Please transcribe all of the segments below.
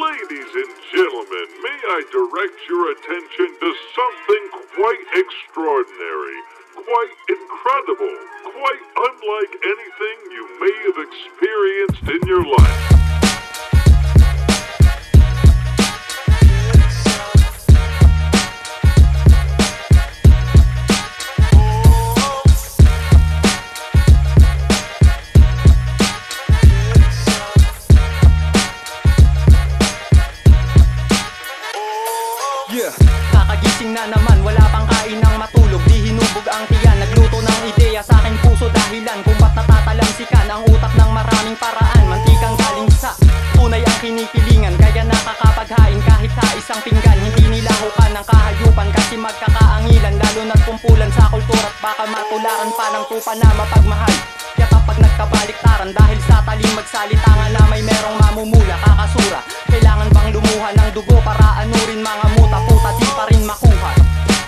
Ladies and gentlemen, may I direct your attention to something quite extraordinary, quite incredible, quite unlike anything you may have experienced in your life. Kakagising na naman, wala pang kain ng matulog. Di hinubog ang tiyan, nagluto ng ideya sa aking puso. Dahilan kung ba't natatalamsikan ang utak ng maraming paraan. Mantikang galing sa tunay ang kinikilingan, kaya nakakapaghain kahit sa isang pinggan. Hindi nilahukan ng kahayupan kasi magkakaangilan, lalo na't kumpulan sa kultura at baka matularan pa ng tupa na mapagmahal. Kaya kapag nagkabaliktaran dahil sa taling magsalita nga na may merong mamumula, kakasura, kailangan bang lumuha ng dugo para anurin mga muta, puta di pa rin makuha.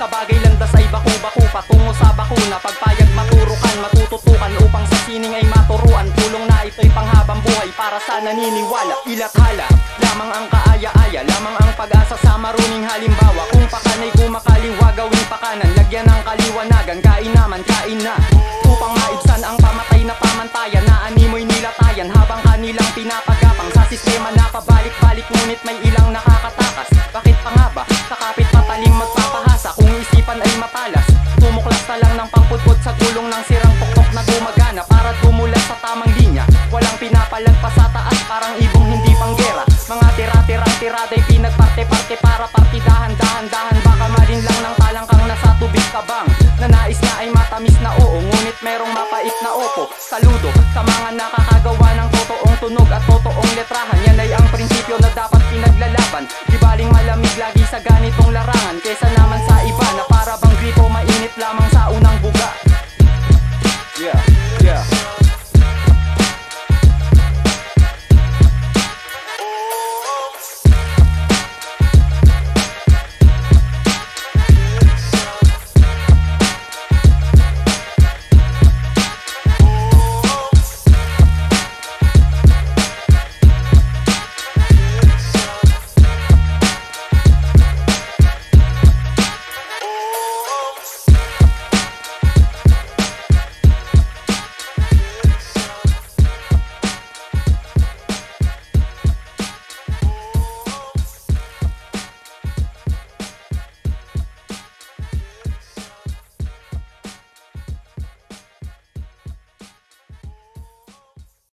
Kabagay landas ay baku-baku patungo sa bakuna, pagpayag maturukan, matututukan upang sa sining ay maturuan. Tulong na ito'y panghabang buhay para sa naniniwala. Ilathala lamang ang kaaya-aya, lamang ang pag-asa sa maruning halimbawa. Kung pakanay kumakaliwa, gawing pakanan, lagyan ng kaliwanagan, kain naman, kain na. Upang maibsan ang pamatay na pamantayan, na animoy nilatayan habang kanilang pinapagapang sa sistema na pabalik-balik, ngunit may ilang nakakatakas. Bakit pa nga ba? Sa kapit mataling magpapahasa, kung isipan ay matalas, tumuklas na lang ng pangputput sa gulong ng sirang puktok na gumagana para dumulas sa tamang linya. Walang pinapalagpas sa taas, parang ibong hindi panggera. Mga tira-tirang tiraday pinagparte-parte para partidahan, dahan-dahan. Baka malin lang ng talangkang nasa tubig kabang, na nais na ay matamis na oo, ngunit merong mapait na opo. Saludo sa mga nakakagawa ng totoong tunog at totoong letrahan. Yan ay ang prinsipyo na dapat pinaglalaban. Di baling malamig lagi sa ganitong larangan.